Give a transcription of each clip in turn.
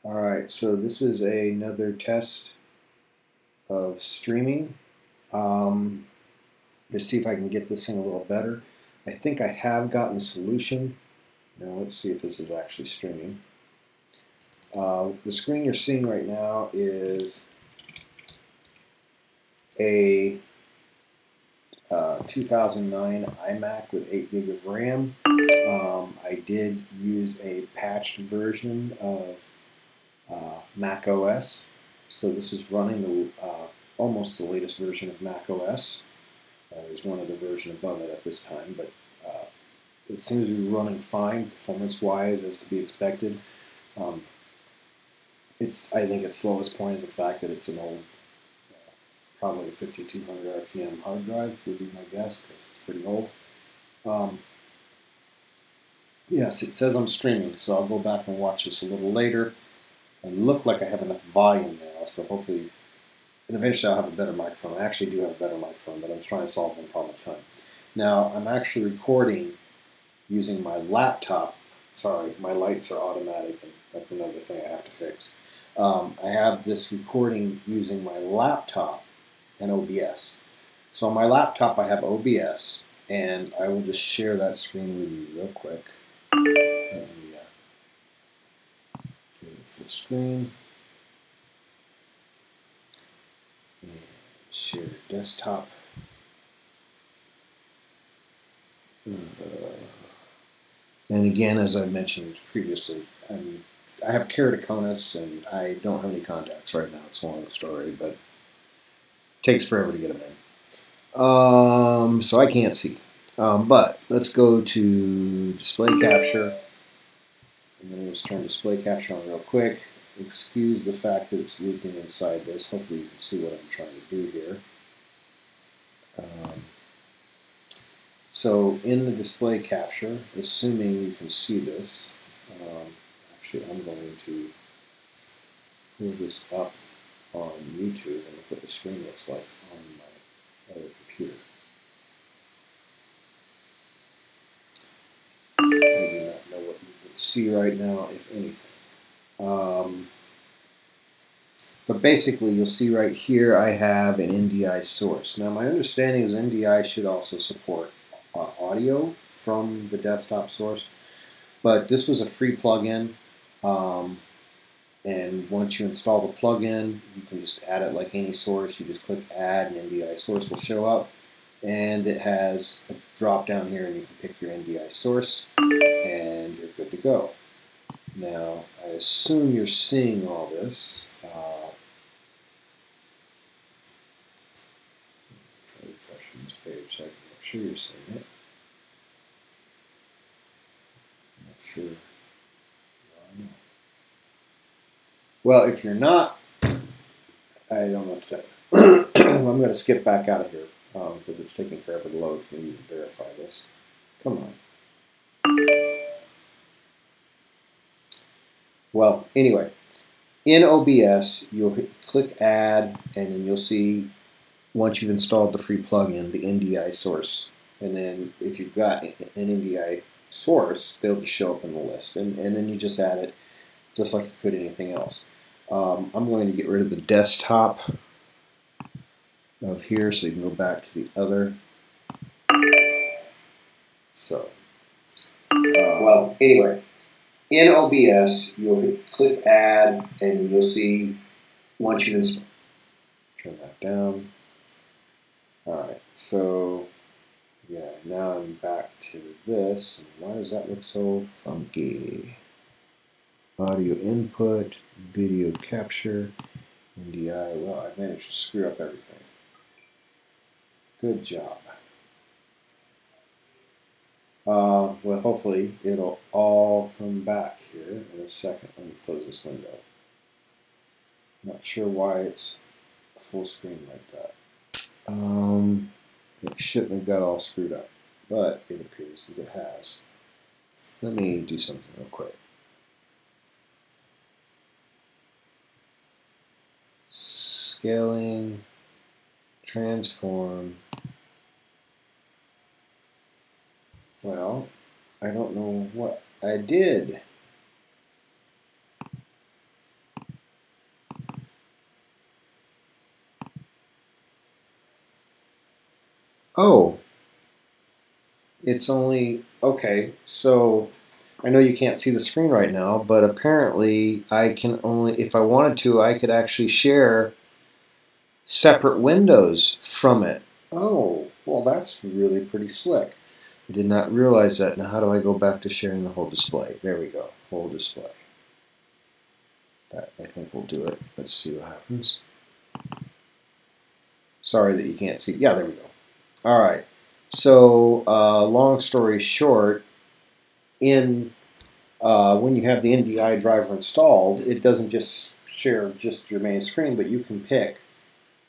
Alright, so this is another test of streaming. To see if I can get this thing a little better. I think I have gotten a solution. Now let's see if this is actually streaming. The screen you're seeing right now is a 2009 iMac with 8 gig of RAM. I did use a patched version of Mac OS, so this is running the almost the latest version of Mac OS. There's one other version above it at this time, but it seems to be running fine performance-wise, as to be expected. I think its slowest point is the fact that it's an old, probably 5200 RPM hard drive would be my guess, because it's pretty old. Yes, it says I'm streaming, so I'll go back and watch this a little later. And look like I have enough volume now, so hopefully, and eventually I'll have a better microphone. I actually do have a better microphone, but I'm trying to solve one problem at a time. Now, I'm actually recording using my laptop. Sorry, my lights are automatic, and that's another thing I have to fix. I have this recording using my laptop and OBS. So on my laptop I have OBS, and I will just share that screen with you real quick. Let me go to full screen. And share desktop. And again, as I mentioned previously, I have keratoconus and I don't have any contacts right now. It's a long story, but it takes forever to get them in. So I can't see. But let's go to display capture. And then let's turn display capture on real quick. Excuse the fact that it's looping inside this. Hopefully you can see what I'm trying to do here. So in the display capture, assuming you can see this, actually I'm going to pull this up on YouTube and look what the screen looks like on my other computer. I do not know what you can see right now, if anything. But basically, you'll see right here I have an NDI source. Now, my understanding is NDI should also support audio from the desktop source, but this was a free plugin, and once you install the plugin, you can just add it like any source. You just click Add, and NDI source will show up, and it has a drop down here, and you can pick your NDI source, and you're good to go. Now, I assume you're seeing all this. Try refreshing this page so I can make sure you're seeing it. I'm not sure. Well, if you're not, I don't know what to tell you. I'm going to skip back out of here because it's taking forever to load for me to verify this. Come on. Well, anyway, in OBS, you'll click Add, and then you'll see, once you've installed the free plugin, the NDI source. And then if you've got an NDI source, they'll just show up in the list. And then you just add it just like you could anything else. I'm going to get rid of the desktop of here so you can go back to the other. So, well, anyway. In OBS, you'll click Add, and you'll see, once you install, turn that down. Alright, so, yeah, now I'm back to this. Why does that look so funky? Audio input, video capture, NDI. Well, I managed to screw up everything. Good job. Well, hopefully it'll all come back here in a second. Let me close this window. Not sure why it's full screen like that. It shouldn't have got all screwed up, but it appears that it has. Let me do something real quick. Scaling, transform. Well, I don't know what I did. Oh, it's only, okay, so I know you can't see the screen right now, but apparently I can only, if I wanted to, I could actually share separate windows from it. Oh, well, that's really pretty slick. I did not realize that. Now how do I go back to sharing the whole display? There we go, whole display. That, I think, will do it. Let's see what happens. Sorry that you can't see. Yeah, there we go. All right. So, long story short, when you have the NDI driver installed, it doesn't just share just your main screen, but you can pick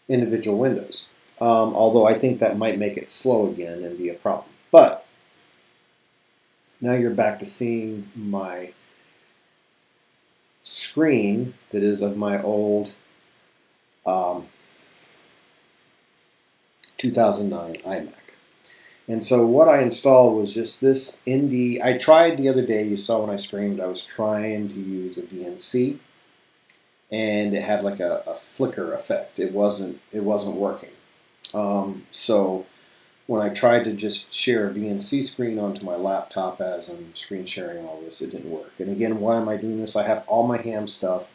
individual windows. Although I think that might make it slow again and be a problem. But now you're back to seeing my screen that is of my old 2009 iMac. And so what I installed was just this ND. I tried the other day, you saw when I streamed, I was trying to use a VNC, and it had like a flicker effect. It wasn't working. So when I tried to just share a VNC screen onto my laptop as I'm screen sharing all this, it didn't work. And again, why am I doing this? I have all my ham stuff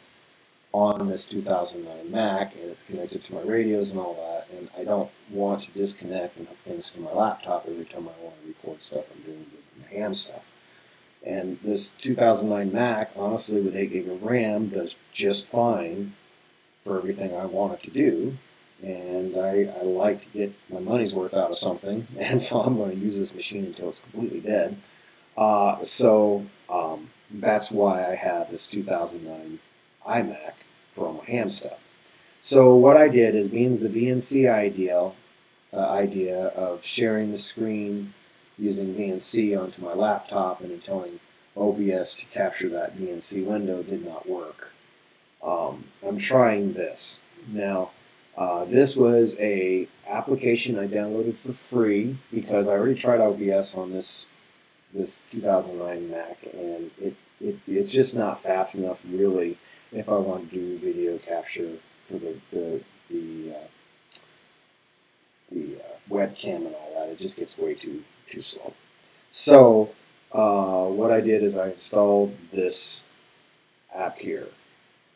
on this 2009 Mac, and it's connected to my radios and all that, and I don't want to disconnect and hook things to my laptop every time I want to record stuff I'm doing with my ham stuff. And this 2009 Mac, honestly, with 8 gig of RAM, does just fine for everything I want it to do, and I like to get my money's worth out of something, and so I'm going to use this machine until it's completely dead. That's why I have this 2009 iMac for all my ham stuff. So what I did is, being the VNC idea of sharing the screen using VNC onto my laptop and then telling OBS to capture that VNC window did not work. I'm trying this. Now, this was a application I downloaded for free because I already tried OBS on this 2009 Mac, and it's just not fast enough, really, if I want to do video capture for the webcam and all that. It just gets way too slow. So what I did is I installed this app here,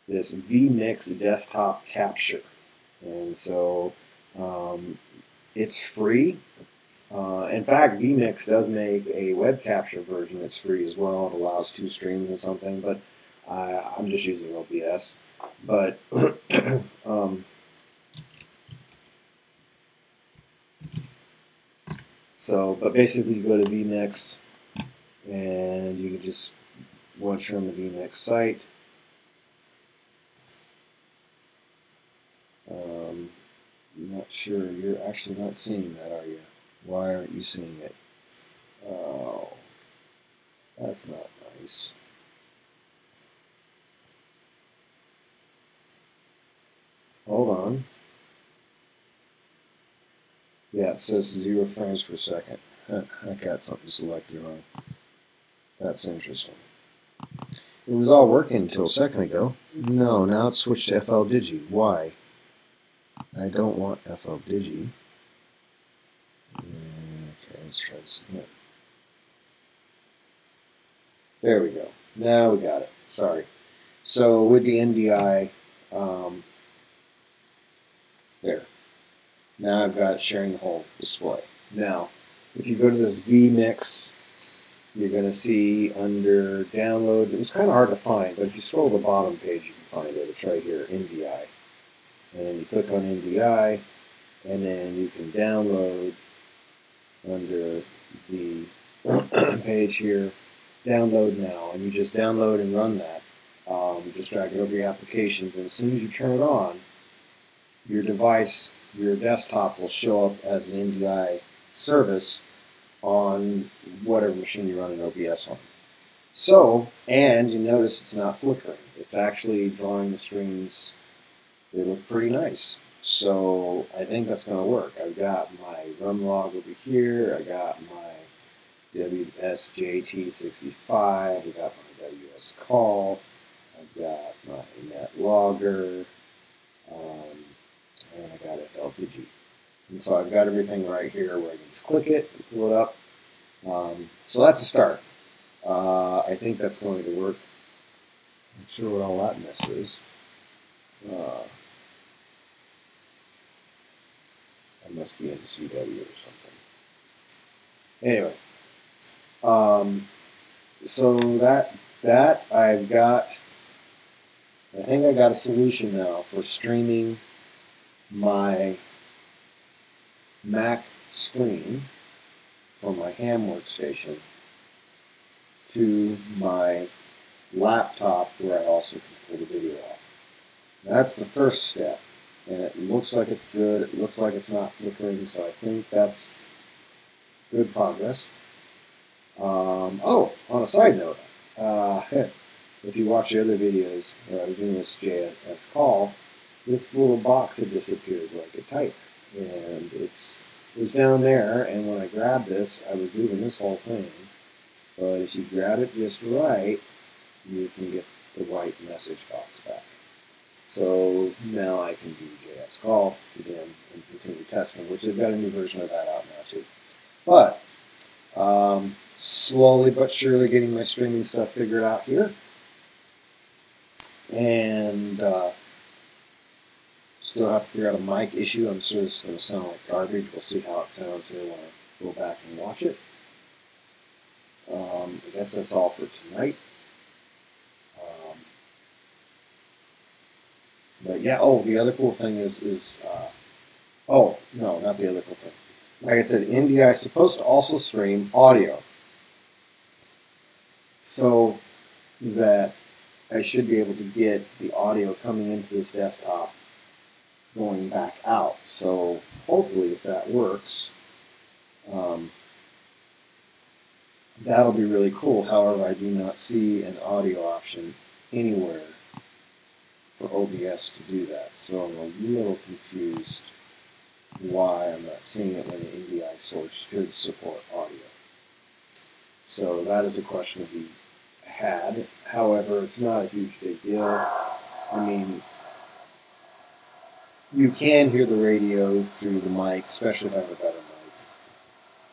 this vMix desktop capture, and so it's free. In fact, vMix does make a web capture version that's free as well. It allows 2 streams or something, but I'm just using OBS. But but basically, you go to vMix, and you can just once you're on the vMix site. I'm not sure, you're actually not seeing that, are you? Why aren't you seeing it? Oh, that's not nice. Hold on. Yeah, it says 0 frames per second. I got something selected wrong. That's interesting. It was all working until a second ago. No, now it's switched to FL Digi. Why? I don't want FL Digi. Okay, let's try this again. There we go. Now we got it. Sorry. So with the NDI, there. Now I've got sharing the whole display. Now, if you go to this vMix, you're going to see under downloads, it was kind of hard to find, but if you scroll to the bottom page, you can find it. It's right here, NDI. And then you click on NDI, and then you can download under the page here, download now, and you just download and run that. Just drag it over your applications, and as soon as you turn it on, your device, your desktop will show up as an NDI service on whatever machine you're running OBS on. So, and you notice it's not flickering. It's actually drawing the streams. They look pretty nice. So I think that's going to work. I've got my run log over here. I got my WSJT65. I've got my WS call. I've got my net logger. And I got FL Digi. And so I've got everything right here where I can just click it and pull it up. So that's a start. I think that's going to work. I'm not sure what all that mess is. That must be in CW or something. Anyway, so that I've got. I think I got a solution now for streaming my Mac screen from my ham workstation to my laptop where I also can pull the video off. That's the first step, and it looks like it's good. It looks like it's not flickering, so I think that's good progress. Oh, on a side note, if you watch the other videos where I was doing this JS call, this little box had disappeared like a type, and it was down there, and when I grabbed this, I was moving this whole thing, but if you grab it just right, you can get the white message box back. So now I can do JS call again and continue testing, which they've got a new version of that out now too. But slowly but surely getting my streaming stuff figured out here. And still have to figure out a mic issue. I'm sure it's going to sound like garbage. We'll see how it sounds here when I go back and watch it. I guess that's all for tonight. But yeah, oh, the other cool thing is oh, no, not the other cool thing. Like I said, NDI is supposed to also stream audio. So that I should be able to get the audio coming into this desktop going back out. So hopefully if that works, that'll be really cool. However, I do not see an audio option anywhere for OBS to do that. So I'm a little confused why I'm not seeing it when the NDI Source should support audio. So that is a question to be had. However, it's not a huge big deal. I mean, you can hear the radio through the mic, especially if I have a better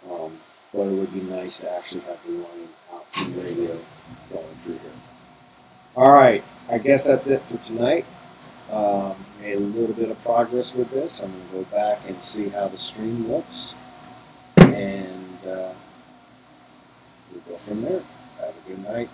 mic. But it would be nice to actually have the line out from the radio going through here. Alright, I guess that's it for tonight. Made a little bit of progress with this. I'm going to go back and see how the stream looks. And we'll go from there. Have a good night.